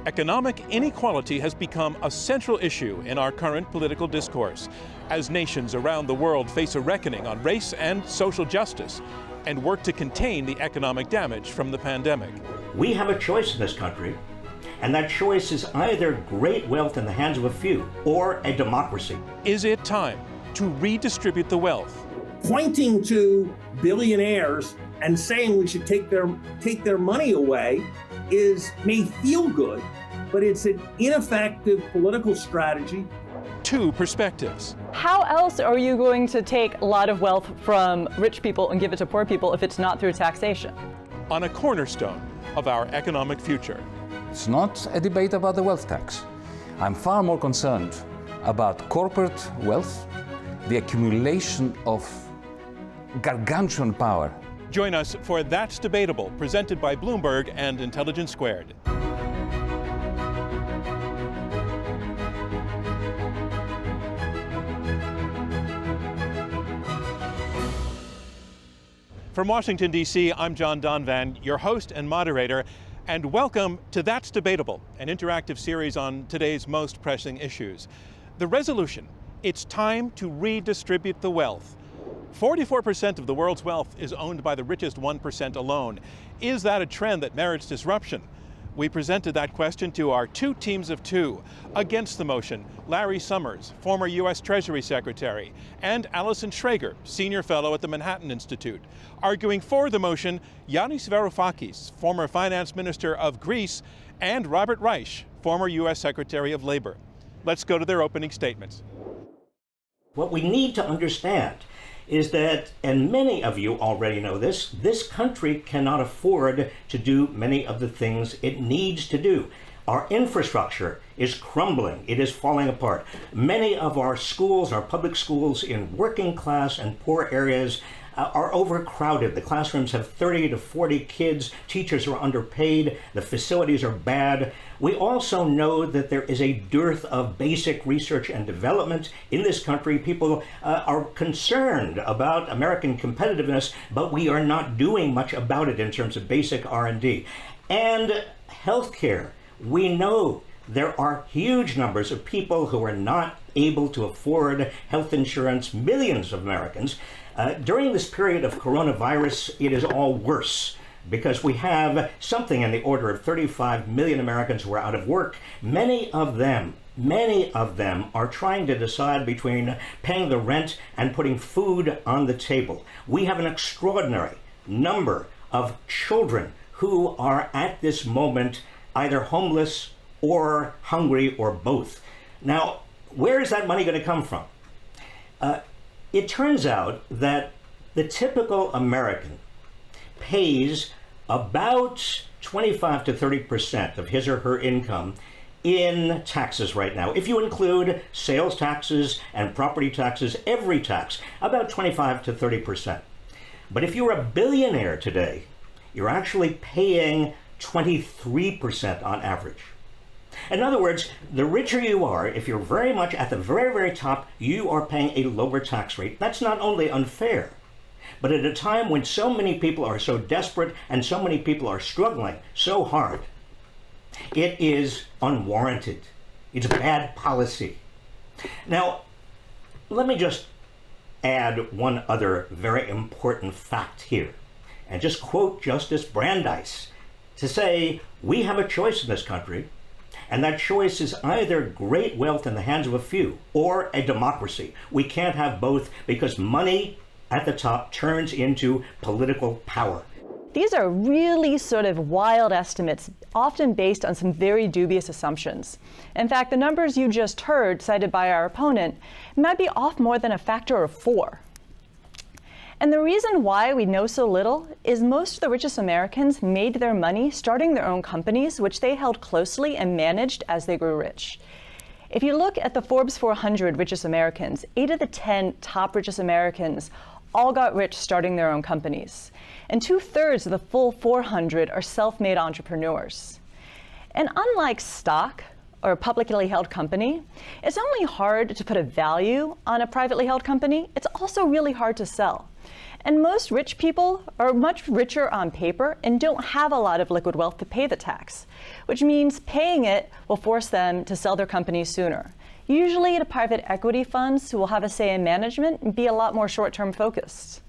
Economic inequality has become a central issue in our current political discourse, as nations around the world face a reckoning on race and social justice, and work to contain the economic damage from the pandemic. We have a choice in this country, and that choice is either great wealth in the hands of a few or a democracy. Is it time to redistribute the wealth? Pointing to billionaires and saying we should take their money away may feel good, but it's an ineffective political strategy. Two perspectives. How else are you going to take a lot of wealth from rich people and give it to poor people if it's not through taxation? On a cornerstone of our economic future. It's not a debate about the wealth tax. I'm far more concerned about corporate wealth, the accumulation of gargantuan power. Join us for That's Debatable, presented by Bloomberg and Intelligence Squared. From Washington, D.C., I'm John Donvan, your host and moderator, and welcome to That's Debatable, an interactive series on today's most pressing issues. The resolution: it's time to redistribute the wealth. 44% of the world's wealth is owned by the richest 1% alone. Is that a trend that merits disruption? We presented that question to our two teams of two. Against the motion, Larry Summers, former U.S. Treasury Secretary, and Allison Schrager, Senior Fellow at the Manhattan Institute. Arguing for the motion, Yanis Varoufakis, former Finance Minister of Greece, and Robert Reich, former U.S. Secretary of Labor. Let's go to their opening statements. What we need to understand is that, and many of you already know this country cannot afford to do many of the things it needs to do. Our infrastructure is crumbling. It is falling apart. Many of our schools, our public schools in working class and poor areas, are overcrowded. The classrooms have 30 to 40 kids. Teachers are underpaid. The facilities are bad. We also know that there is a dearth of basic research and development in this country. People are concerned about American competitiveness, but we are not doing much about it in terms of basic R&D. And healthcare. We know there are huge numbers of people who are not able to afford health insurance, millions of Americans. During this period of coronavirus, it is all worse because we have something in the order of 35 million Americans who are out of work. Many of them are trying to decide between paying the rent and putting food on the table. We have an extraordinary number of children who are at this moment either homeless or hungry or both. Now, where is that money going to come from? It turns out that the typical American pays about 25 to 30% of his or her income in taxes right now. If you include sales taxes and property taxes, every tax, about 25 to 30%. But if you're a billionaire today, you're actually paying 23% on average. In other words, the richer you are, if you're very much at the very, very top, you are paying a lower tax rate. That's not only unfair, but at a time when so many people are so desperate and so many people are struggling so hard, it is unwarranted. It's bad policy. Now, let me just add one other very important fact here, and just quote Justice Brandeis to say, we have a choice in this country, and that choice is either great wealth in the hands of a few or a democracy. We can't have both because money at the top turns into political power. These are really sort of wild estimates, often based on some very dubious assumptions. In fact, the numbers you just heard cited by our opponent might be off more than a factor of 4. And the reason why we know so little is most of the richest Americans made their money starting their own companies, which they held closely and managed as they grew rich. If you look at the Forbes 400 richest Americans, 8 of the 10 top richest Americans all got rich starting their own companies. And 2/3 of the full 400 are self-made entrepreneurs. And unlike stock or a publicly held company, it's not only hard to put a value on a privately held company, it's also really hard to sell. And most rich people are much richer on paper and don't have a lot of liquid wealth to pay the tax, which means paying it will force them to sell their companies sooner, usually to private equity funds who will have a say in management and be a lot more short-term focused.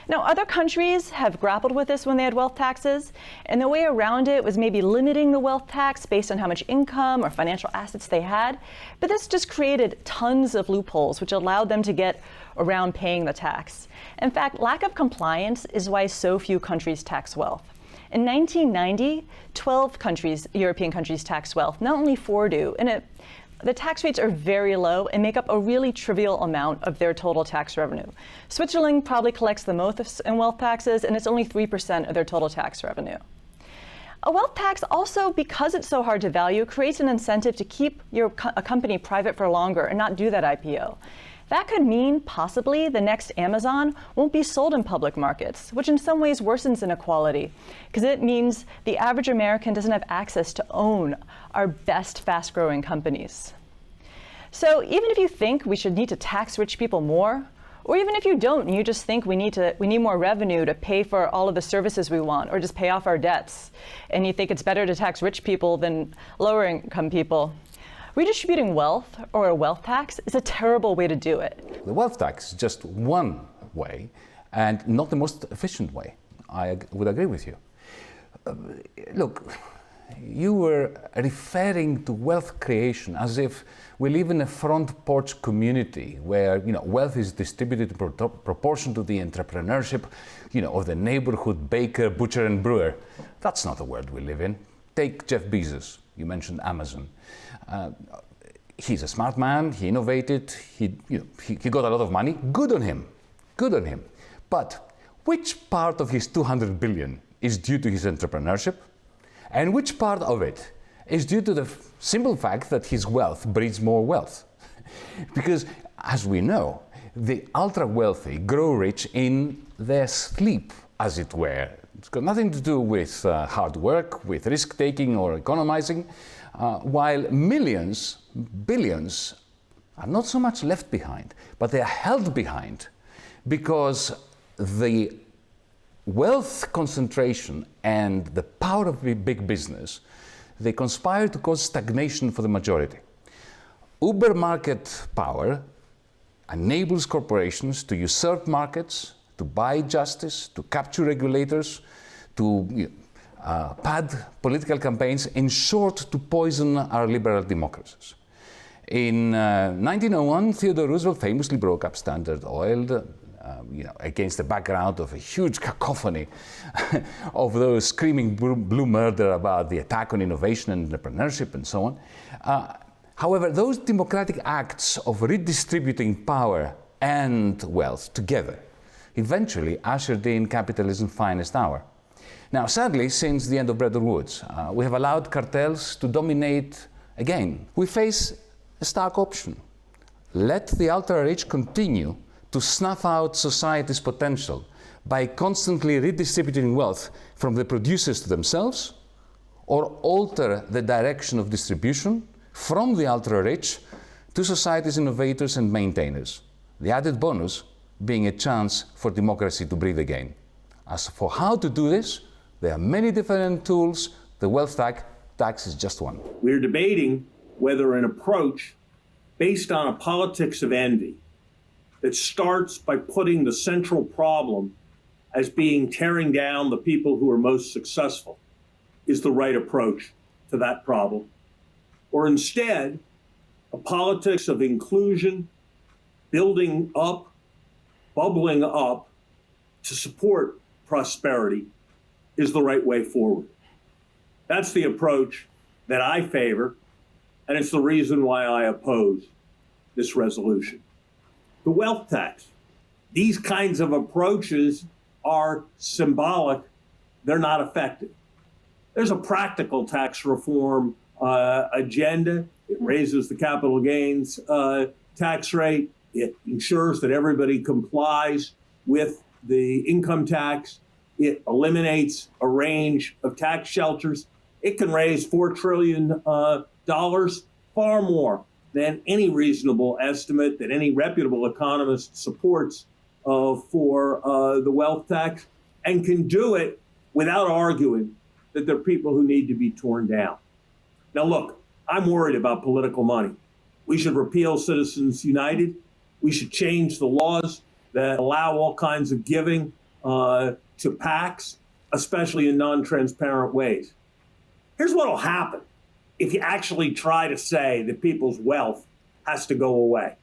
Now, other countries have grappled with this when they had wealth taxes, and the way around it was maybe limiting the wealth tax based on how much income or financial assets they had, but this just created tons of loopholes which allowed them to get around paying the tax. In fact, lack of compliance is why so few countries tax wealth. In 1990, 12 European countries tax wealth, not only 4 do, and the tax rates are very low and make up a really trivial amount of their total tax revenue. Switzerland probably collects the most in wealth taxes, and it's only 3% of their total tax revenue. A wealth tax also, because it's so hard to value, creates an incentive to keep a company private for longer and not do that IPO. That could mean possibly the next Amazon won't be sold in public markets, which in some ways worsens inequality, because it means the average American doesn't have access to own our best fast-growing companies. So even if you think we should need to tax rich people more, or even if you don't and you just think we need more revenue to pay for all of the services we want or just pay off our debts, and you think it's better to tax rich people than lower income people, redistributing wealth or a wealth tax is a terrible way to do it. The wealth tax is just one way and not the most efficient way. I would agree with you. Look, you were referring to wealth creation as if we live in a front porch community where wealth is distributed in proportion to the entrepreneurship of the neighborhood baker, butcher and brewer. That's not the world we live in. Take Jeff Bezos. You mentioned Amazon. He's a smart man. He innovated. He got a lot of money. Good on him. Good on him. But which part of his 200 billion is due to his entrepreneurship? And which part of it is due to the simple fact that his wealth breeds more wealth? Because, as we know, the ultra-wealthy grow rich in their sleep, as it were. It's got nothing to do with hard work, with risk-taking or economizing, while millions, billions, are not so much left behind, but they are held behind because the wealth concentration and the power of big business, they conspire to cause stagnation for the majority. Uber market power enables corporations to usurp markets, to buy justice, to capture regulators, to pad political campaigns, in short, to poison our liberal democracies. In 1901, Theodore Roosevelt famously broke up Standard Oil, against the background of a huge cacophony of those screaming blue murder about the attack on innovation and entrepreneurship and so on. However, those democratic acts of redistributing power and wealth together eventually ushered in capitalism's finest hour. Now, sadly, since the end of Bretton Woods, we have allowed cartels to dominate again. We face a stark option. Let the ultra-rich continue to snuff out society's potential by constantly redistributing wealth from the producers to themselves, or alter the direction of distribution from the ultra-rich to society's innovators and maintainers. The added bonus being a chance for democracy to breathe again. As for how to do this, there are many different tools. The wealth tax is just one. We're debating whether an approach based on a politics of envy that starts by putting the central problem as being tearing down the people who are most successful is the right approach to that problem. Or instead, a politics of inclusion, building up, bubbling up to support prosperity is the right way forward. That's the approach that I favor, and it's the reason why I oppose this resolution. The wealth tax. These kinds of approaches are symbolic. They're not effective. There's a practical tax reform agenda. It raises the capital gains tax rate. It ensures that everybody complies with the income tax. It eliminates a range of tax shelters. It can raise $4 trillion, far more than any reasonable estimate that any reputable economist supports for the wealth tax, and can do it without arguing that there are people who need to be torn down. Now, look, I'm worried about political money. We should repeal Citizens United. We should change the laws that allow all kinds of giving to PACs, especially in non-transparent ways. Here's what will happen if you actually try to say that people's wealth has to go away.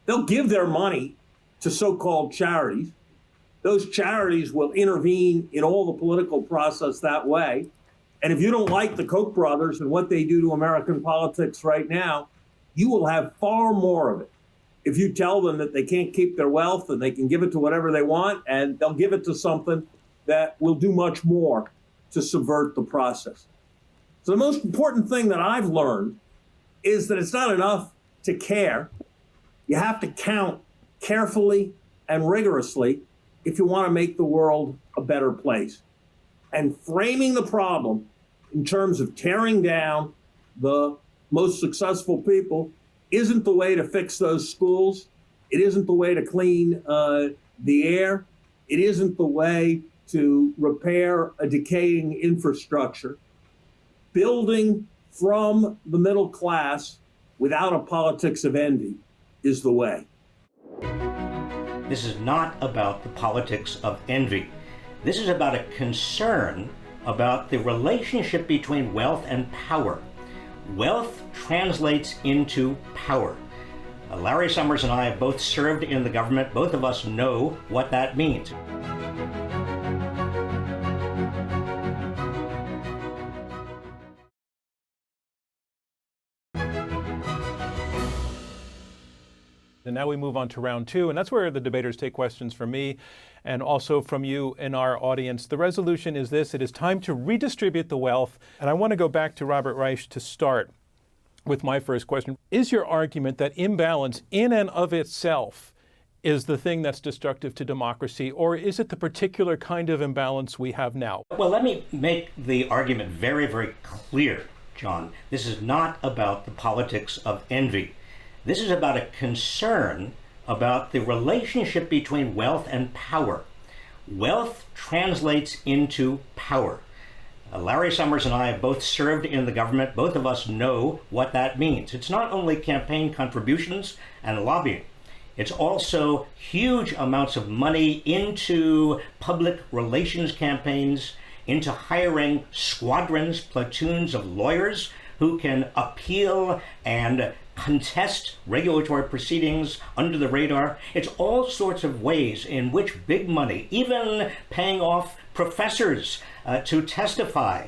They'll give their money to so-called charities. Those charities will intervene in all the political process that way. And if you don't like the Koch brothers and what they do to American politics right now, you will have far more of it if you tell them that they can't keep their wealth and they can give it to whatever they want, and they'll give it to something that will do much more to subvert the process. So the most important thing that I've learned is that it's not enough to care. You have to count carefully and rigorously if you want to make the world a better place. And framing the problem in terms of tearing down the most successful people isn't the way to fix those schools. It isn't the way to clean the air. It isn't the way to repair a decaying infrastructure. Building from the middle class without a politics of envy is the way. This is not about the politics of envy. This is about a concern about the relationship between wealth and power. Wealth translates into power. Larry Summers and I have both served in the government. Both of us know what that means. And now we move on to round two, and that's where the debaters take questions from me and also from you in our audience. The resolution is this: it is time to redistribute the wealth. And I want to go back to Robert Reich to start with my first question. Is your argument that imbalance in and of itself is the thing that's destructive to democracy, or is it the particular kind of imbalance we have now? Well, let me make the argument very, very clear, John. This is not about the politics of envy. This is about a concern about the relationship between wealth and power. Wealth translates into power. Larry Summers and I have both served in the government. Both of us know what that means. It's not only campaign contributions and lobbying. It's also huge amounts of money into public relations campaigns, into hiring squadrons, platoons of lawyers who can appeal and contest regulatory proceedings under the radar. It's all sorts of ways in which big money, even paying off professors to testify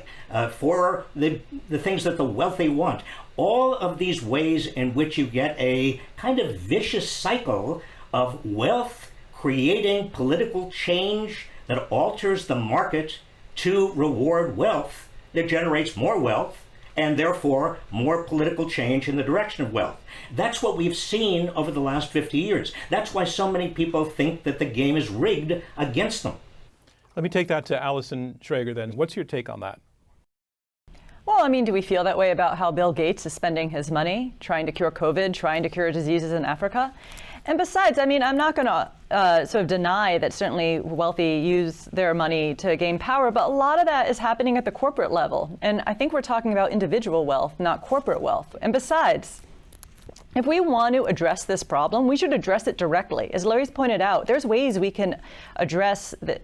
for the things that the wealthy want. All of these ways in which you get a kind of vicious cycle of wealth creating political change that alters the market to reward wealth that generates more wealth and therefore more political change in the direction of wealth. That's what we've seen over the last 50 years. That's why so many people think that the game is rigged against them. Let me take that to Allison Schrager then. What's your take on that? Well, I mean, do we feel that way about how Bill Gates is spending his money, trying to cure COVID, trying to cure diseases in Africa? And besides, I mean, I'm not going to sort of deny that certainly wealthy use their money to gain power, but a lot of that is happening at the corporate level. And I think we're talking about individual wealth, not corporate wealth. And besides, if we want to address this problem, we should address it directly. As Larry's pointed out, there's ways we can address the,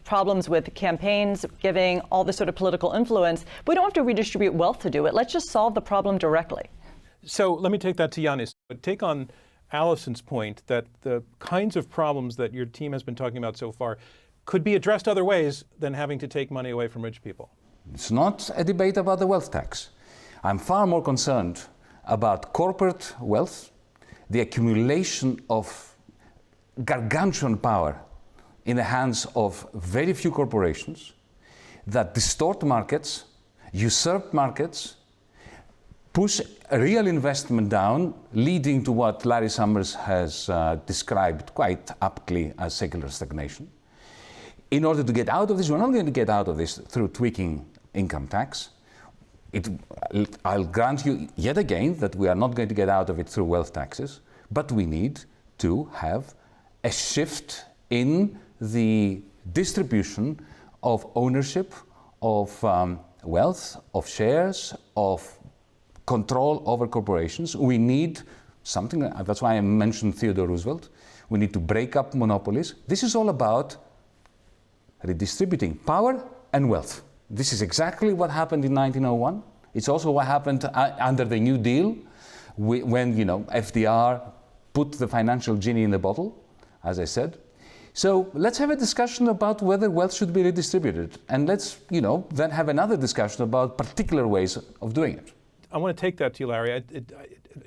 problems with campaigns, giving all this sort of political influence. We don't have to redistribute wealth to do it. Let's just solve the problem directly. So let me take that to Yanis. Take on Allison's point that the kinds of problems that your team has been talking about so far could be addressed other ways than having to take money away from rich people. It's not a debate about the wealth tax. I'm far more concerned about corporate wealth, the accumulation of gargantuan power in the hands of very few corporations that distort markets, usurp markets, push real investment down, leading to what Larry Summers has described quite aptly as secular stagnation. In order to get out of this, we're not going to get out of this through tweaking income tax. I'll grant you yet again that we are not going to get out of it through wealth taxes, but we need to have a shift in the distribution of ownership, of wealth, of shares, of control over corporations. We need something, that's why I mentioned Theodore Roosevelt. We need to break up monopolies. This is all about redistributing power and wealth. This is exactly what happened in 1901. It's also what happened under the New Deal, when FDR put the financial genie in the bottle, as I said. So let's have a discussion about whether wealth should be redistributed, and let's then have another discussion about particular ways of doing it. I want to take that to you, Larry.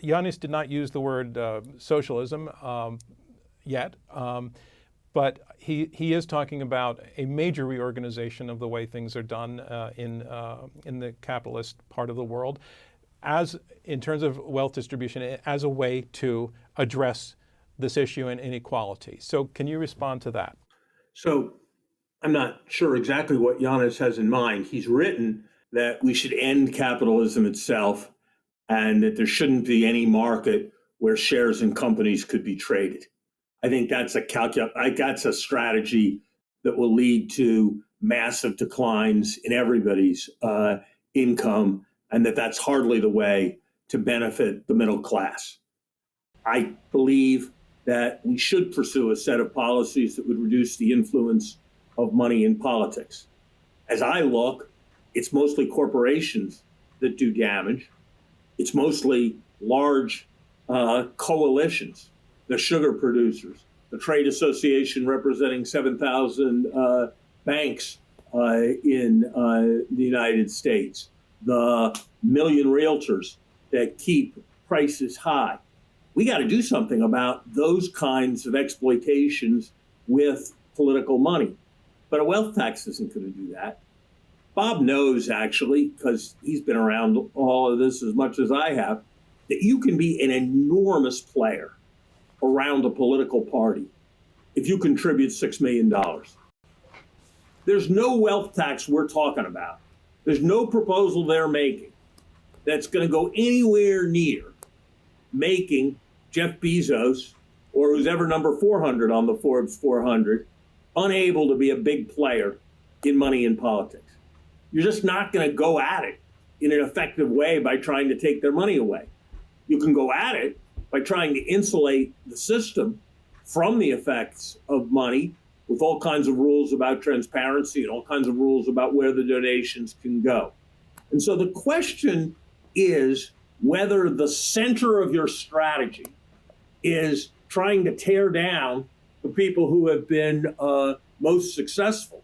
Yanis did not use the word socialism yet, but he is talking about a major reorganization of the way things are done in the capitalist part of the world, in terms of wealth distribution, as a way to address this issue in inequality. So can you respond to that? So I'm not sure exactly what Yanis has in mind. He's written that we should end capitalism itself and that there shouldn't be any market where shares in companies could be traded. I think that's a strategy that will lead to massive declines in everybody's income, and that's hardly the way to benefit the middle class. I believe that we should pursue a set of policies that would reduce the influence of money in politics. As I look, it's mostly corporations that do damage. It's mostly large coalitions, the sugar producers, the trade association representing 7,000 banks in the United States, the million realtors that keep prices high. We got to do something about those kinds of exploitations with political money. But a wealth tax isn't going to do that. Bob knows, actually, because he's been around all of this as much as I have, that you can be an enormous player around a political party if you contribute $6 million. There's no wealth tax we're talking about. There's no proposal they're making that's going to go anywhere near making Jeff Bezos, or who's ever number 400 on the Forbes 400, unable to be a big player in money in politics. You're just not going to go at it in an effective way by trying to take their money away. You can go at it by trying to insulate the system from the effects of money with all kinds of rules about transparency and all kinds of rules about where the donations can go. And so the question is whether the center of your strategy is trying to tear down the people who have been most successful,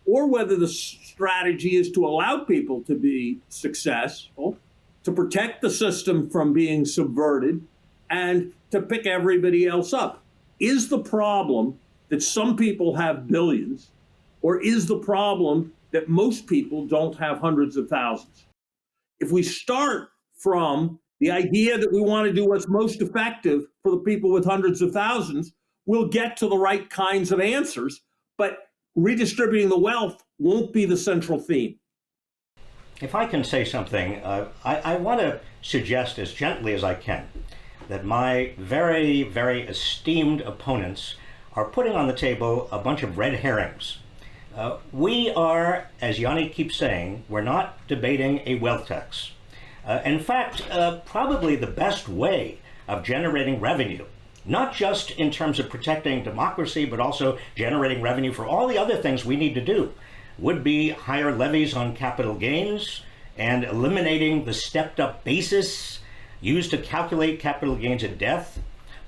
or whether the strategy is to allow people to be successful, to protect the system from being subverted, and to pick everybody else up. Is the problem that some people have billions, or is the problem that most people don't have hundreds of thousands? If we start from the idea that we want to do what's most effective for the people with hundreds of thousands, we'll get to the right kinds of answers, but redistributing the wealth won't be the central theme. If I can say something, I want to suggest as gently as I can that my very, very esteemed opponents are putting on the table a bunch of red herrings. We are, as Yanni keeps saying, we're not debating a wealth tax. In fact, probably the best way of generating revenue, not just in terms of protecting democracy, but also generating revenue for all the other things we need to do, would be higher levies on capital gains and eliminating the stepped-up basis used to calculate capital gains at death,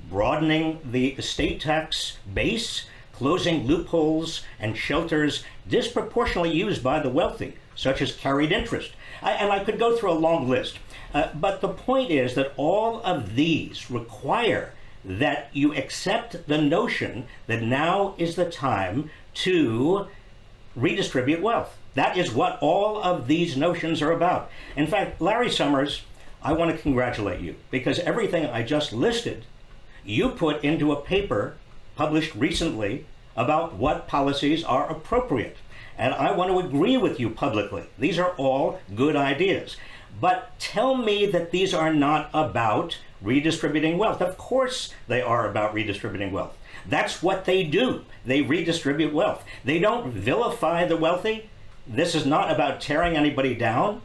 broadening the estate tax base, closing loopholes and shelters disproportionately used by the wealthy, such as carried interest. And I could go through a long list. But the point is that all of these require that you accept the notion that now is the time to redistribute wealth. That is what all of these notions are about. In fact, Larry Summers, I want to congratulate you, because everything I just listed, you put into a paper published recently about what policies are appropriate. And I want to agree with you publicly. These are all good ideas. But tell me that these are not about redistributing wealth. Of course they are about redistributing wealth. That's what they do. They redistribute wealth. They don't vilify the wealthy. This is not about tearing anybody down.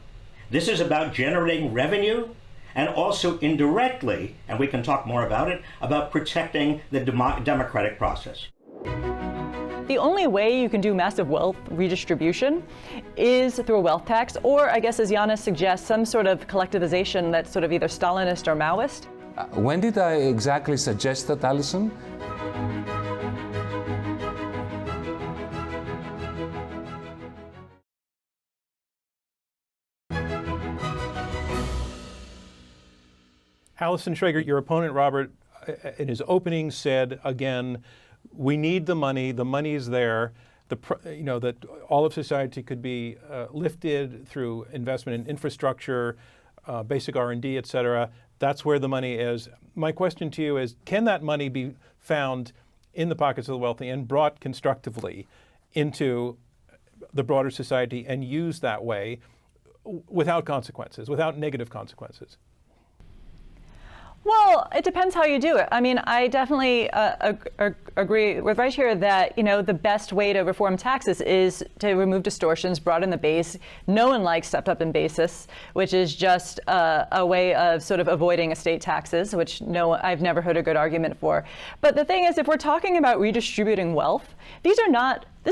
This is about generating revenue and also indirectly, and we can talk more about it, about protecting the democratic process. The only way you can do massive wealth redistribution is through a wealth tax, or I guess as Yanis suggests, some sort of collectivization that's sort of either Stalinist or Maoist. When did I exactly suggest that, Allison? Allison Schrager, your opponent, Robert, in his opening said, again, we need the money is there, that all of society could be lifted through investment in infrastructure, basic R&D, et cetera. That's where the money is. My question to you is, can that money be found in the pockets of the wealthy and brought constructively into the broader society and used that way without consequences, without negative consequences? Well, it depends how you do it. I mean, I definitely agree with Reich here that, the best way to reform taxes is to remove distortions, broaden the base. No one likes stepped up in basis, which is just a way of sort of avoiding estate taxes, which I've never heard a good argument for. But the thing is, if we're talking about redistributing wealth, this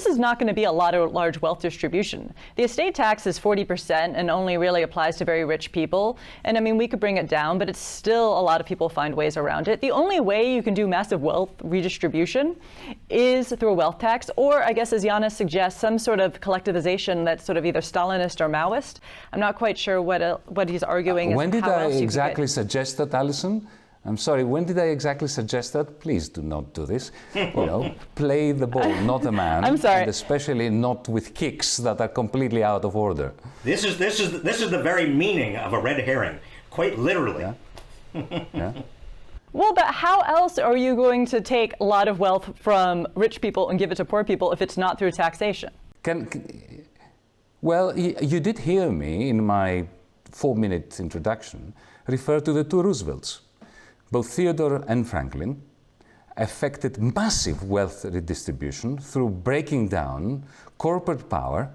is not going to be a large wealth distribution. The estate tax is 40% and only really applies to very rich people. And I mean, we could bring it down, but it's still a lot of people find ways around it. The only way you can do massive wealth redistribution is through a wealth tax, or I guess as Yanis suggests, some sort of collectivization that's sort of either Stalinist or Maoist. I'm not quite sure what he's arguing. When did I exactly suggest that, Allison? I'm sorry, when did I exactly suggest that? Please do not do this. Play the ball, not the man. I'm sorry. And especially not with kicks that are completely out of order. This is the very meaning of a red herring, quite literally. Yeah. Yeah. Well, but how else are you going to take a lot of wealth from rich people and give it to poor people if it's not through taxation? Well, you did hear me in my 4-minute introduction refer to the two Roosevelts. Both Theodore and Franklin effected massive wealth redistribution through breaking down corporate power,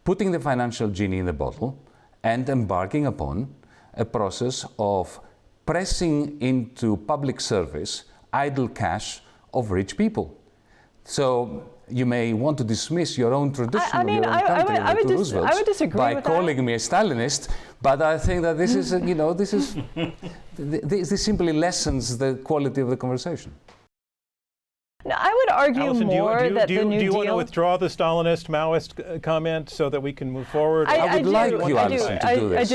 putting the financial genie in the bottle, and embarking upon a process of pressing into public service idle cash of rich people. So you may want to dismiss your own tradition of your own country, I would disagree by with calling that. Me a Stalinist, but I think that this is, this simply lessens the quality of the conversation. No, I would argue Allison, more that the New Deal... Do you want to withdraw the Stalinist, Maoist comment so that we can move forward? I would like you, Allison, to do this.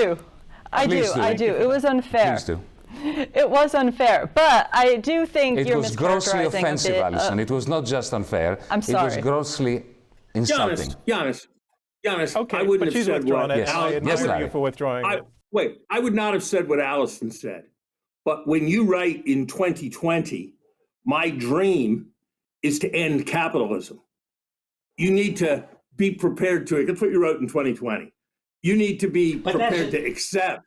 I do. It was unfair. Please do. It was unfair, but I do think you're mischaracterizing. It was grossly offensive, Allison. It was not just unfair. I'm sorry. It was grossly insulting. Yanis, Okay, I wouldn't but she's have said withdrawn what it. Yes. I admire Larry. you for withdrawing it. I would not have said what Allison said. But when you write in 2020, my dream is to end capitalism. You need to be prepared to it. That's what you wrote in 2020. You need to be prepared to accept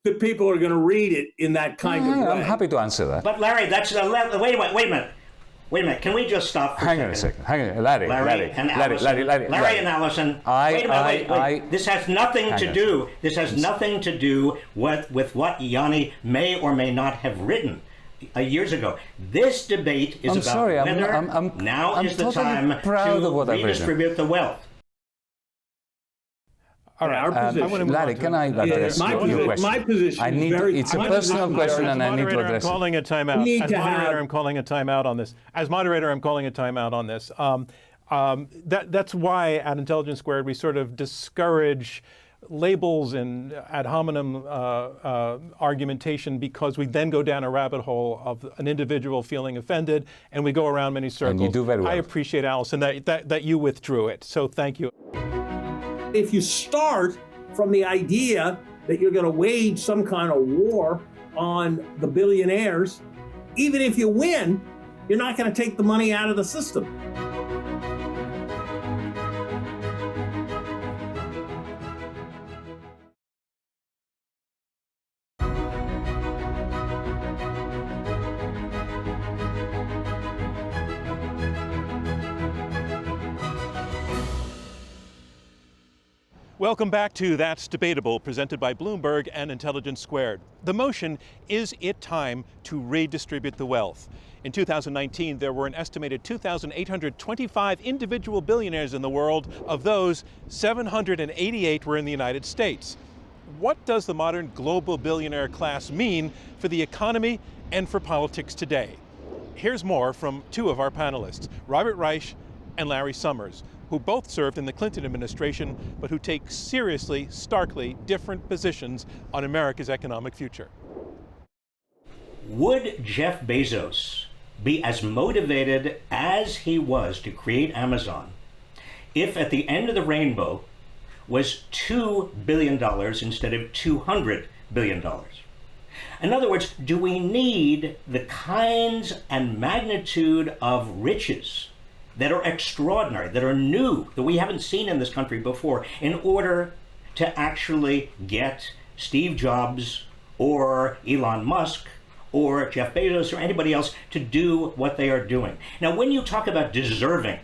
that people are going to read it in that kind of way. I'm happy to answer that. But Larry, that's wait a minute. Can we just stop? Hang on a second. Larry and Allison. Wait. This has nothing to do. This has nothing to do with what Yanni may or may not have written years ago. This debate is about whether now is the time to redistribute the wealth. All right, Larry, can I address your question? My position is very... It's a personal question and I need to address it. I'm calling a timeout. As moderator, I'm calling a timeout on this. As moderator, I'm calling a timeout on this. That's why at Intelligence Squared we sort of discourage labels and ad hominem argumentation, because we then go down a rabbit hole of an individual feeling offended and we go around many circles. And you do very well. I appreciate, Allison, that you withdrew it. So thank you. If you start from the idea that you're going to wage some kind of war on the billionaires, even if you win, you're not going to take the money out of the system. Welcome back to That's Debatable, presented by Bloomberg and Intelligence Squared. The motion, is it time to redistribute the wealth? In 2019, there were an estimated 2,825 individual billionaires in the world. Of those, 788 were in the United States. What does the modern global billionaire class mean for the economy and for politics today? Here's more from two of our panelists, Robert Reich and Larry Summers, who both served in the Clinton administration, but who take seriously, starkly different positions on America's economic future. Would Jeff Bezos be as motivated as he was to create Amazon if at the end of the rainbow was $2 billion instead of $200 billion? In other words, do we need the kinds and magnitude of riches that are extraordinary, that are new, that we haven't seen in this country before, in order to actually get Steve Jobs or Elon Musk or Jeff Bezos or anybody else to do what they are doing? Now, when you talk about deserving,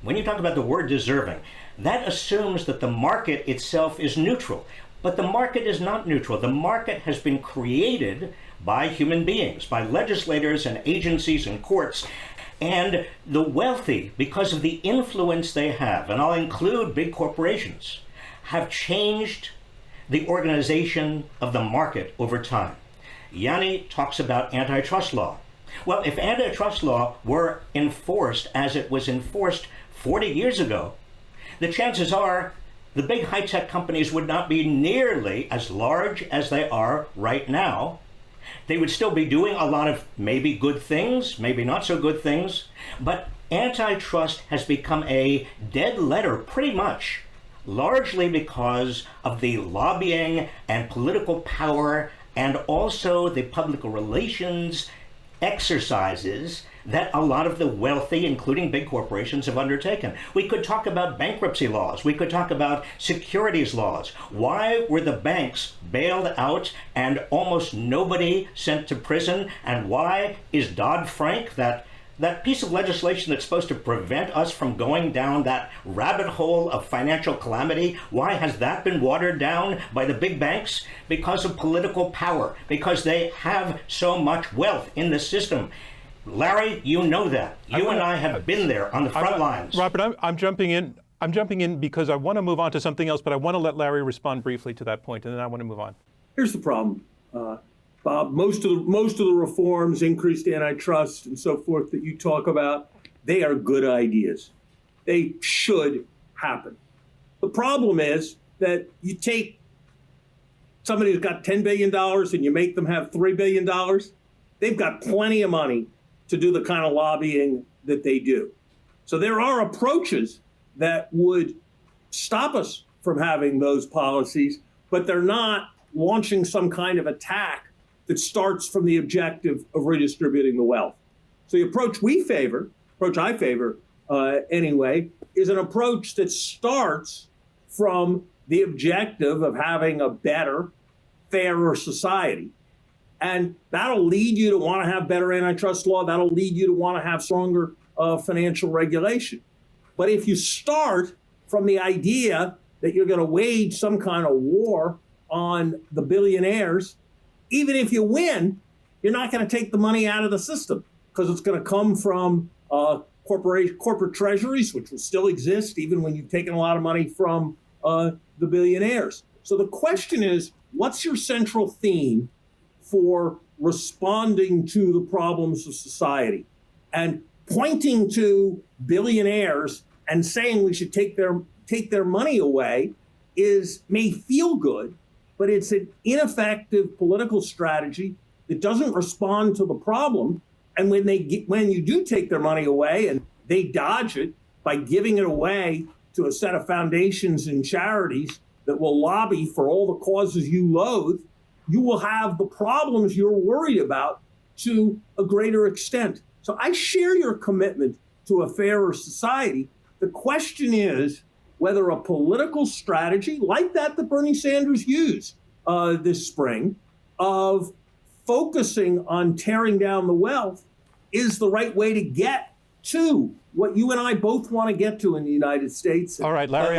when you talk about the word deserving, that assumes that the market itself is neutral. But the market is not neutral. The market has been created by human beings, by legislators and agencies and courts. And the wealthy, because of the influence they have, and I'll include big corporations, have changed the organization of the market over time. Yanis talks about antitrust law. Well, if antitrust law were enforced as it was enforced 40 years ago, the chances are the big high-tech companies would not be nearly as large as they are right now. They would still be doing a lot of maybe good things, maybe not so good things, but antitrust has become a dead letter pretty much, largely because of the lobbying and political power and also the public relations exercises that a lot of the wealthy, including big corporations, have undertaken. We could talk about bankruptcy laws. We could talk about securities laws. Why were the banks bailed out and almost nobody sent to prison? And why is Dodd-Frank, that piece of legislation that's supposed to prevent us from going down that rabbit hole of financial calamity, why has that been watered down by the big banks? Because of political power, because they have so much wealth in the system. Larry, you know that. You and I have been there on the front lines. Robert, I'm jumping in. I'm jumping in because I want to move on to something else, but I want to let Larry respond briefly to that point, and then I want to move on. Here's the problem, Bob. Most of the reforms, increased antitrust and so forth that you talk about, they are good ideas. They should happen. The problem is that you take somebody who's got $10 billion and you make them have $3 billion, they've got plenty of money to do the kind of lobbying that they do. So there are approaches that would stop us from having those policies, but they're not launching some kind of attack that starts from the objective of redistributing the wealth. So the approach I favor anyway, is an approach that starts from the objective of having a better, fairer society. And that'll lead you to want to have better antitrust law. That'll lead you to want to have stronger financial regulation. But if you start from the idea that you're going to wage some kind of war on the billionaires, even if you win, you're not going to take the money out of the system because it's going to come from corporate treasuries, which will still exist even when you've taken a lot of money from the billionaires. So the question is, what's your central theme for responding to the problems of society? And pointing to billionaires and saying we should take their money away may feel good, but it's an ineffective political strategy that doesn't respond to the problem. And when you do take their money away and they dodge it by giving it away to a set of foundations and charities that will lobby for all the causes you loathe, you will have the problems you're worried about to a greater extent. So I share your commitment to a fairer society. The question is whether a political strategy like that Bernie Sanders used this spring of focusing on tearing down the wealth is the right way to get to what you and I both want to get to in the United States. All right, Larry.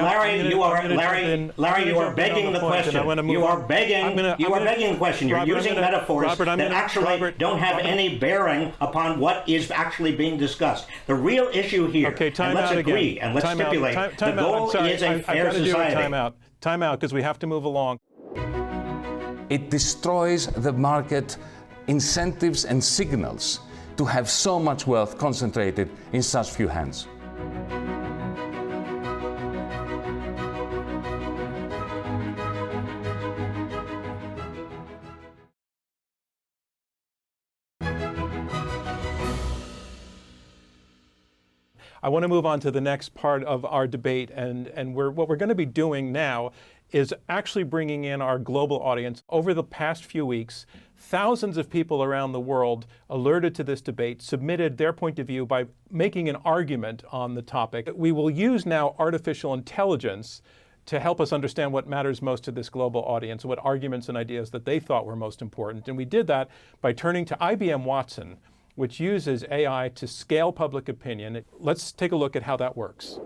You are begging the question. You are begging the question. You're using metaphors that actually don't have any bearing upon what is actually being discussed. The real issue here, and let's agree and let's stipulate, the goal is a fair society. Time out, because we have to move along. It destroys the market incentives and signals to have so much wealth concentrated in such few hands. I want to move on to the next part of our debate, and what we're going to be doing now is actually bringing in our global audience. Over the past few weeks, thousands of people around the world alerted to this debate, submitted their point of view by making an argument on the topic. We will use now artificial intelligence to help us understand what matters most to this global audience, what arguments and ideas that they thought were most important. And we did that by turning to IBM Watson, which uses AI to scale public opinion. Let's take a look at how that works.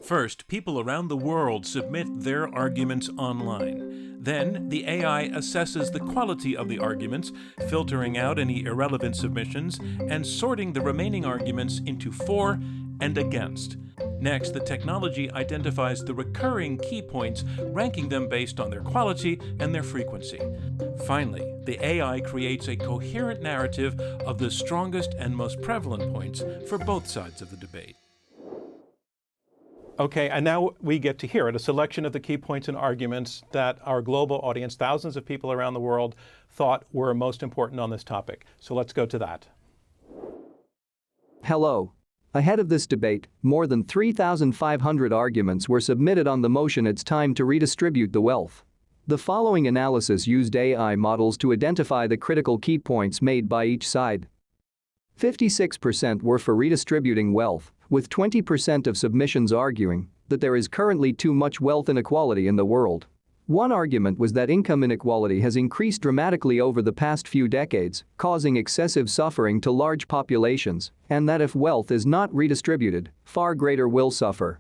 First, people around the world submit their arguments online. Then, the AI assesses the quality of the arguments, filtering out any irrelevant submissions, and sorting the remaining arguments into for and against. Next, the technology identifies the recurring key points, ranking them based on their quality and their frequency. Finally, the AI creates a coherent narrative of the strongest and most prevalent points for both sides of the debate. Okay, and now we get to hear it, a selection of the key points and arguments that our global audience, thousands of people around the world, thought were most important on this topic. So let's go to that. Hello. Ahead of this debate, more than 3,500 arguments were submitted on the motion it's time to redistribute the wealth. The following analysis used AI models to identify the critical key points made by each side. 56% were for redistributing wealth, with 20% of submissions arguing that there is currently too much wealth inequality in the world. One argument was that income inequality has increased dramatically over the past few decades, causing excessive suffering to large populations, and that if wealth is not redistributed, far greater will suffer.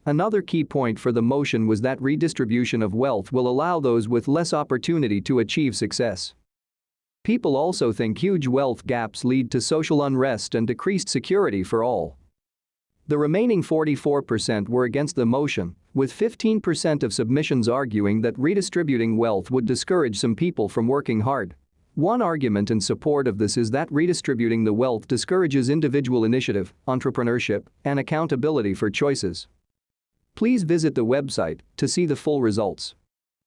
Another key point for the motion was that redistribution of wealth will allow those with less opportunity to achieve success. People also think huge wealth gaps lead to social unrest and decreased security for all. The remaining 44% were against the motion, with 15% of submissions arguing that redistributing wealth would discourage some people from working hard. One argument in support of this is that redistributing the wealth discourages individual initiative, entrepreneurship, and accountability for choices. Please visit the website to see the full results.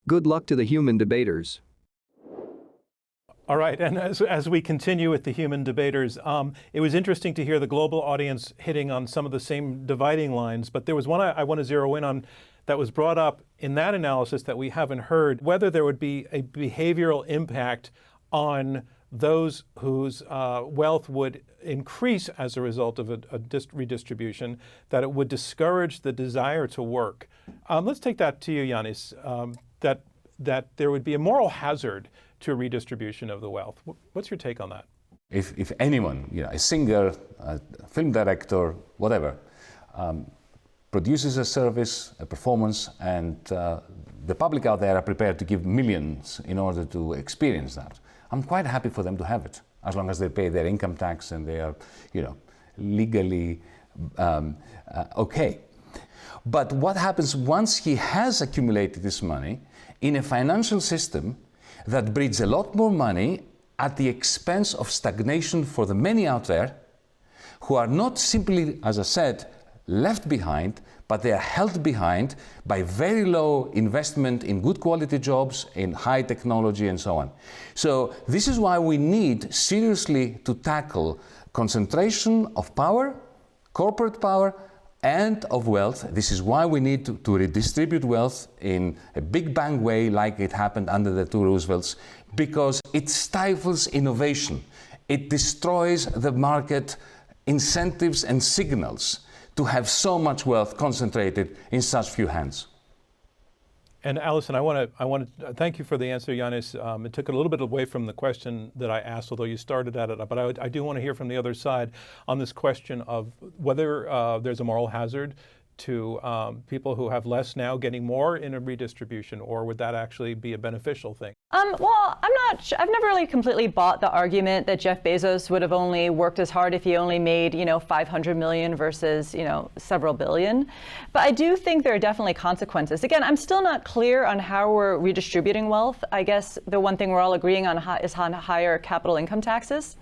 Good luck to the human debaters. All right, and as we continue with the human debaters, it was interesting to hear the global audience hitting on some of the same dividing lines, but there was one I want to zero in on that was brought up in that analysis that we haven't heard, whether there would be a behavioral impact on those whose wealth would increase as a result of a redistribution, that it would discourage the desire to work. Let's take that to you, Yanis, that there would be a moral hazard to a redistribution of the wealth. What's your take on that? If anyone, a singer, a film director, whatever, produces a service, a performance, and the public out there are prepared to give millions in order to experience that, I'm quite happy for them to have it, as long as they pay their income tax and they are, legally okay. But what happens once he has accumulated this money in a financial system that breeds a lot more money at the expense of stagnation for the many out there who are not simply, as I said, left behind, but they are held behind by very low investment in good quality jobs, in high technology and so on. So this is why we need seriously to tackle concentration of power, corporate power, and of wealth. This is why we need to redistribute wealth in a big bang way like it happened under the two Roosevelts, because it stifles innovation. It destroys the market incentives and signals to have so much wealth concentrated in such few hands. And Allison, I want to thank you for the answer, Yanis. It took it a little bit away from the question that I asked, although you started at it. But I do want to hear from the other side on this question of whether there's a moral hazard to people who have less now getting more in a redistribution, or would that actually be a beneficial thing? Well, I've never really completely bought the argument that Jeff Bezos would have only worked as hard if he only made, 500 million versus, several billion. But I do think there are definitely consequences. Again, I'm still not clear on how we're redistributing wealth. I guess the one thing we're all agreeing on is on higher capital income taxes.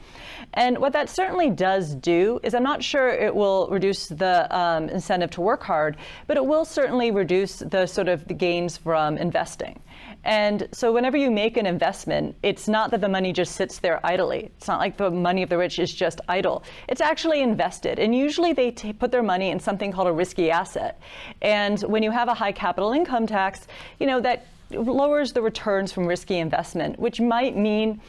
And what that certainly does do is I'm not sure it will reduce the incentive to work hard, but it will certainly reduce the sort of the gains from investing. And so whenever you make an investment, it's not that the money just sits there idly. It's not like the money of the rich is just idle. It's actually invested. And usually they put their money in something called a risky asset. And when you have a high capital income tax, that lowers the returns from risky investment, which might mean,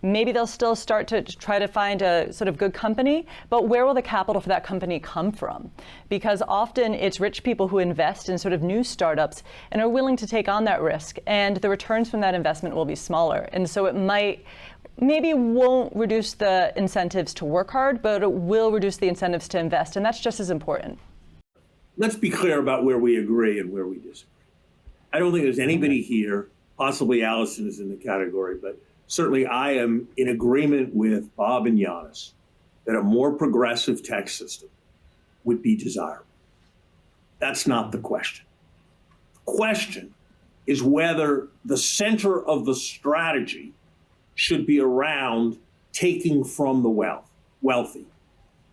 maybe they'll still start to try to find a sort of good company, but where will the capital for that company come from? Because often it's rich people who invest in sort of new startups and are willing to take on that risk, and the returns from that investment will be smaller. And so it maybe won't reduce the incentives to work hard, but it will reduce the incentives to invest, and that's just as important. Let's be clear about where we agree and where we disagree. I don't think there's anybody here, possibly Allison is in the category, but certainly I am in agreement with Bob and Yanis that a more progressive tax system would be desirable. That's not the question. The question is whether the center of the strategy should be around taking from the wealthy,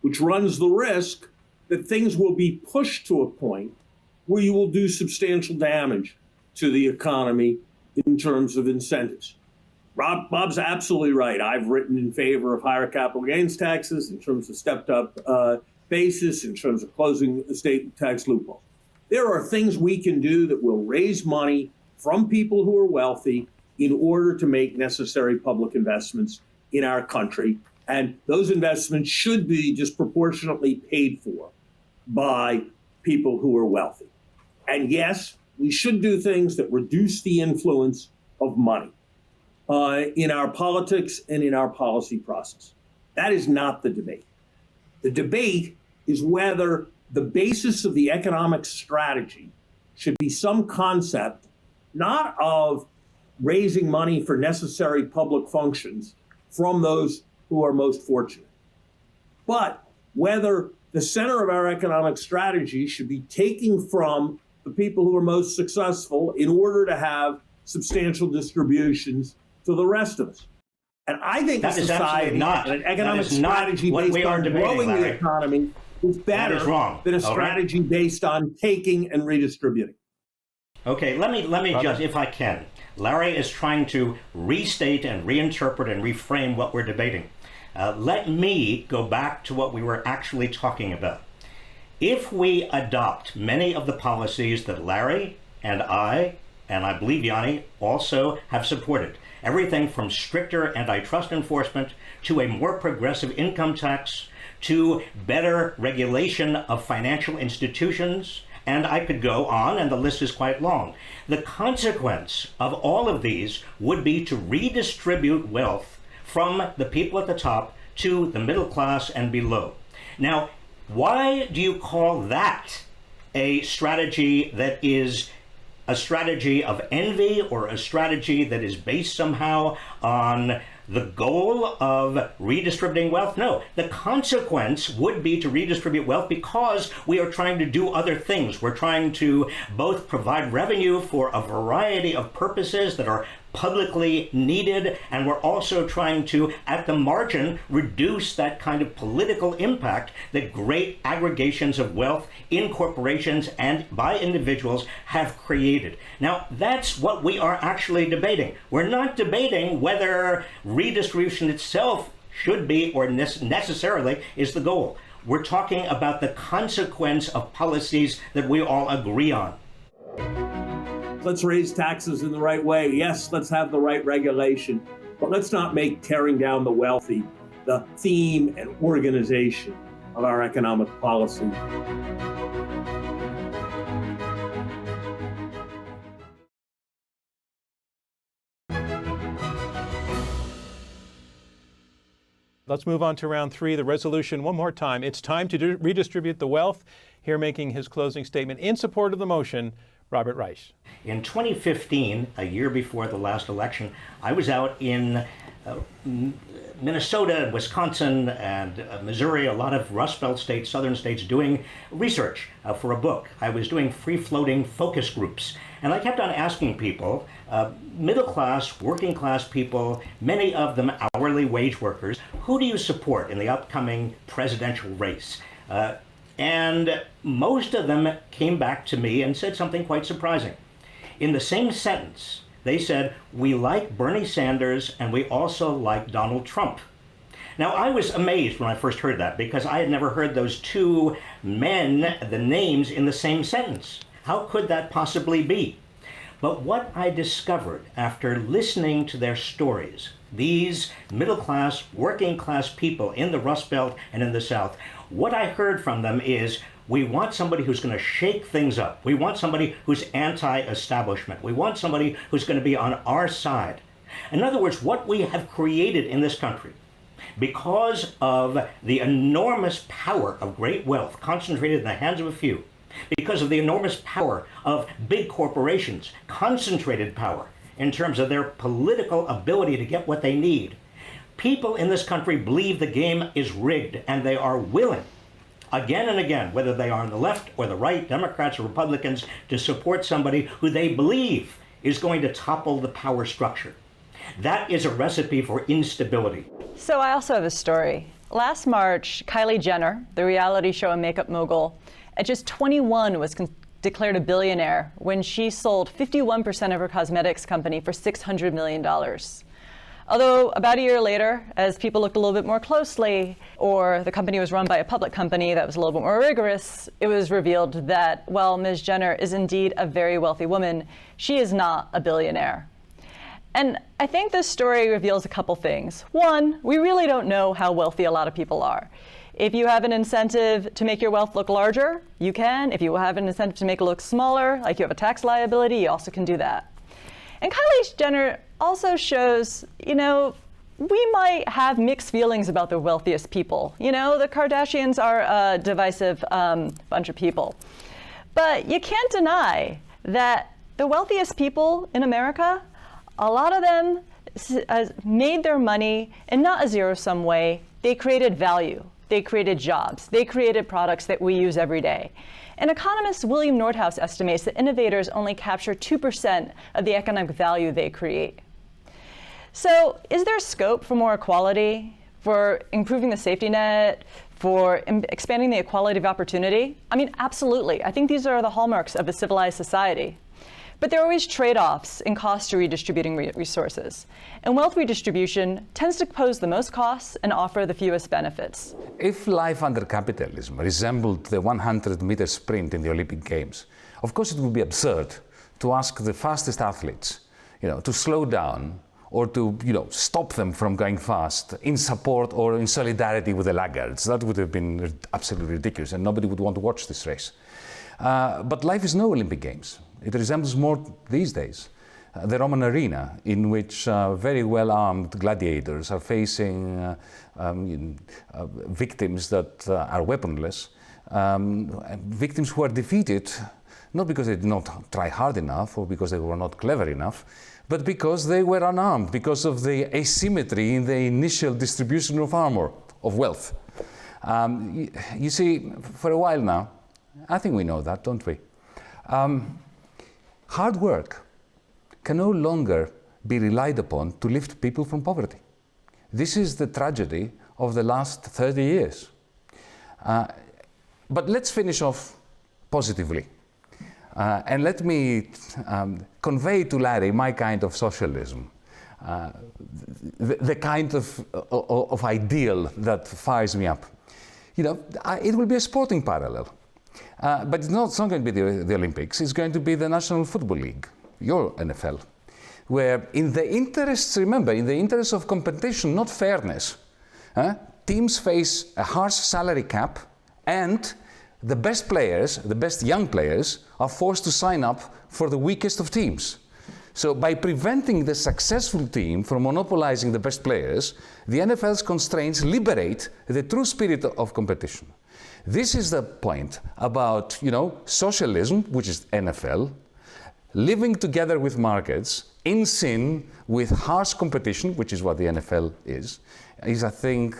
which runs the risk that things will be pushed to a point where you will do substantial damage to the economy in terms of incentives. Bob's absolutely right. I've written in favor of higher capital gains taxes in terms of stepped up basis, in terms of closing estate tax loopholes. There are things we can do that will raise money from people who are wealthy in order to make necessary public investments in our country. And those investments should be disproportionately paid for by people who are wealthy. And yes, we should do things that reduce the influence of money in our politics and in our policy process. That is not the debate. The debate is whether the basis of the economic strategy should be some concept not of raising money for necessary public functions from those who are most fortunate, but whether the center of our economic strategy should be taking from the people who are most successful in order to have substantial distributions to the rest of us. And I think a society, an economic strategy based on growing the economy is better than a strategy based on taking and redistributing. Okay, let me just, if I can. Larry is trying to restate and reinterpret and reframe what we're debating. Let me go back to what we were actually talking about. If we adopt many of the policies that Larry and I believe Yanni also have supported, everything from stricter antitrust enforcement to a more progressive income tax to better regulation of financial institutions, and I could go on, and the list is quite long. The consequence of all of these would be to redistribute wealth from the people at the top to the middle class and below. Now, why do you call that a strategy that is a strategy of envy, or a strategy that is based somehow on the goal of redistributing wealth? No, the consequence would be to redistribute wealth because we are trying to do other things. We're trying to both provide revenue for a variety of purposes that are publicly needed, and we're also trying to, at the margin, reduce that kind of political impact that great aggregations of wealth in corporations and by individuals have created. Now, that's what we are actually debating. We're not debating whether redistribution itself should be or necessarily is the goal. We're talking about the consequence of policies that we all agree on. Let's raise taxes in the right way. Yes, let's have the right regulation, but let's not make tearing down the wealthy the theme and organization of our economic policy. let's move on to round three, the resolution one more time. It's time to redistribute the wealth. Here making his closing statement in support of the motion, Robert Reich. In 2015, a year before the last election, I was out in Minnesota, Wisconsin, and Missouri, a lot of Rust Belt states, southern states, doing research for a book. I was doing free-floating focus groups. And I kept on asking people, middle class, working class people, many of them hourly wage workers, who do you support in the upcoming presidential race? And most of them came back to me and said something quite surprising. In the same sentence, they said, we like Bernie Sanders and we also like Donald Trump. Now, I was amazed when I first heard that because I had never heard those two men, the names, in the same sentence. How could that possibly be? But what I discovered after listening to their stories, these middle-class, working-class people in the Rust Belt and in the South, what I heard from them is, we want somebody who's going to shake things up. We want somebody who's anti-establishment. We want somebody who's going to be on our side. In other words, what we have created in this country, because of the enormous power of great wealth concentrated in the hands of a few, because of the enormous power of big corporations, concentrated power in terms of their political ability to get what they need, people in this country believe the game is rigged, and they are willing, again and again, whether they are on the left or the right, Democrats or Republicans, to support somebody who they believe is going to topple the power structure. That is a recipe for instability. So I also have a story. Last March, Kylie Jenner, the reality show and makeup mogul, at just 21 was declared a billionaire when she sold 51% of her cosmetics company for $600 million. Although about a year later, as people looked a little bit more closely, or the company was run by a public company that was a little bit more rigorous, it was revealed that, well, Ms. Jenner is indeed a very wealthy woman. She is not a billionaire. And I think this story reveals a couple things. One, we really don't know how wealthy a lot of people are. If you have an incentive to make your wealth look larger, you can. If you have an incentive to make it look smaller, like you have a tax liability, you also can do that. And Kylie Jenner also shows, we might have mixed feelings about the wealthiest people. The Kardashians are a divisive bunch of people. But you can't deny that the wealthiest people in America, a lot of them made their money in not a zero-sum way. They created value. They created jobs. They created products that we use every day. And economist William Nordhaus estimates that innovators only capture 2% of the economic value they create. So is there scope for more equality, for improving the safety net, for expanding the equality of opportunity? I mean, absolutely. I think these are the hallmarks of a civilized society. But there are always trade-offs in cost to redistributing resources. And wealth redistribution tends to pose the most costs and offer the fewest benefits. If life under capitalism resembled the 100-meter sprint in the Olympic Games, of course it would be absurd to ask the fastest athletes, to slow down or to, stop them from going fast in support or in solidarity with the laggards. That would have been absolutely ridiculous, and nobody would want to watch this race. But life is no Olympic Games. It resembles more these days the Roman arena, in which very well-armed gladiators are facing victims that are weaponless, victims who are defeated not because they did not try hard enough or because they were not clever enough, but because they were unarmed, because of the asymmetry in the initial distribution of armor, of wealth. You see, for a while now, I think we know that, don't we? Hard work can no longer be relied upon to lift people from poverty. This is the tragedy of the last 30 years. But let's finish off positively. And let me convey to Larry my kind of socialism, the kind of ideal that fires me up. It will be a sporting parallel. But it's not going to be the Olympics, it's going to be the National Football League, your NFL, where in the interests of competition, not fairness, teams face a harsh salary cap, and the best players, the best young players, are forced to sign up for the weakest of teams. So by preventing the successful team from monopolizing the best players, the NFL's constraints liberate the true spirit of competition. This is the point about, socialism, which is NFL, living together with markets, in sin with harsh competition, which is what the NFL is, I think,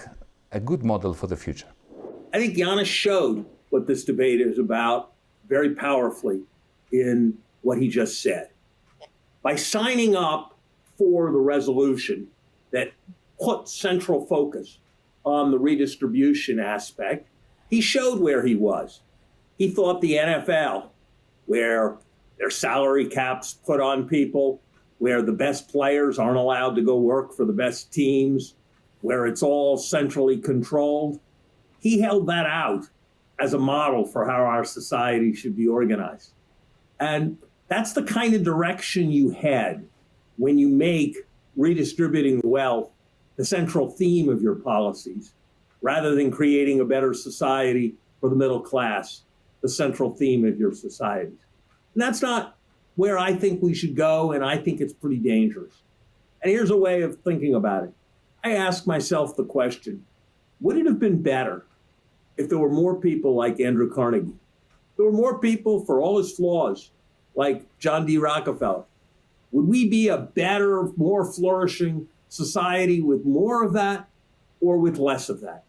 a good model for the future. I think Yanis showed what this debate is about very powerfully in what he just said. By signing up for the resolution that put central focus on the redistribution aspect, he showed where he was. He thought the NFL, where their salary caps put on people, where the best players aren't allowed to go work for the best teams, where it's all centrally controlled, he held that out as a model for how our society should be organized. And that's the kind of direction you head when you make redistributing wealth the central theme of your policies, rather than creating a better society for the middle class, the central theme of your societies. And that's not where I think we should go, and I think it's pretty dangerous. And here's a way of thinking about it. I ask myself the question, would it have been better if there were more people like Andrew Carnegie? If there were more people, for all his flaws, like John D. Rockefeller? Would we be a better, more flourishing society with more of that or with less of that?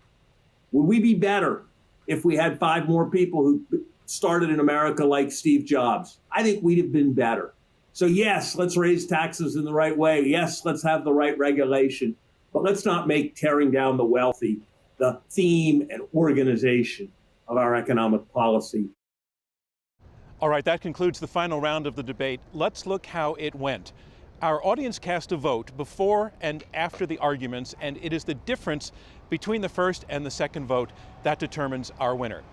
Would we be better if we had 5 more people who started in America like Steve Jobs? I think we'd have been better. So yes, let's raise taxes in the right way. Yes, let's have the right regulation. But let's not make tearing down the wealthy the theme and organization of our economic policy. All right, that concludes the final round of the debate. Let's look how it went. Our audience cast a vote before and after the arguments, and it is the difference between the first and the second vote that determines our winner.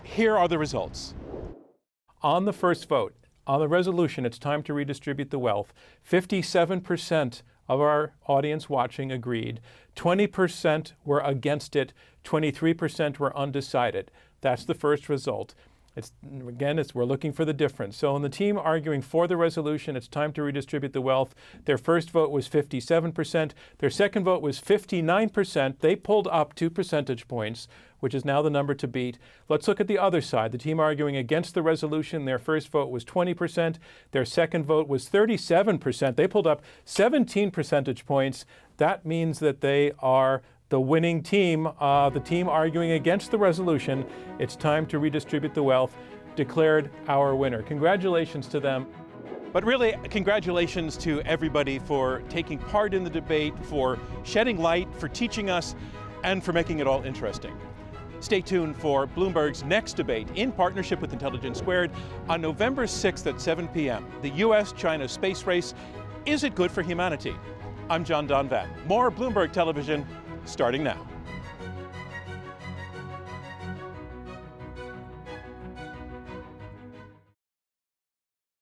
Here are the results. On the first vote, on the resolution, it's time to redistribute the wealth, 57% of our audience watching agreed. 20% were against it, 23% were undecided. That's the first result. We're looking for the difference. So in the team arguing for the resolution, it's time to redistribute the wealth, their first vote was 57%. Their second vote was 59%. They pulled up 2 percentage points, which is now the number to beat. Let's look at the other side. The team arguing against the resolution, their first vote was 20%. Their second vote was 37%. They pulled up 17 percentage points. That means that they are the winning team, the team arguing against the resolution. It's time to redistribute the wealth, declared our winner. Congratulations to them. But really, congratulations to everybody for taking part in the debate, for shedding light, for teaching us, and for making it all interesting. Stay tuned for Bloomberg's next debate in partnership with Intelligence Squared on November 6th at 7 p.m. The U.S.-China space race. Is it good for humanity? I'm John Donvan. More Bloomberg Television starting now.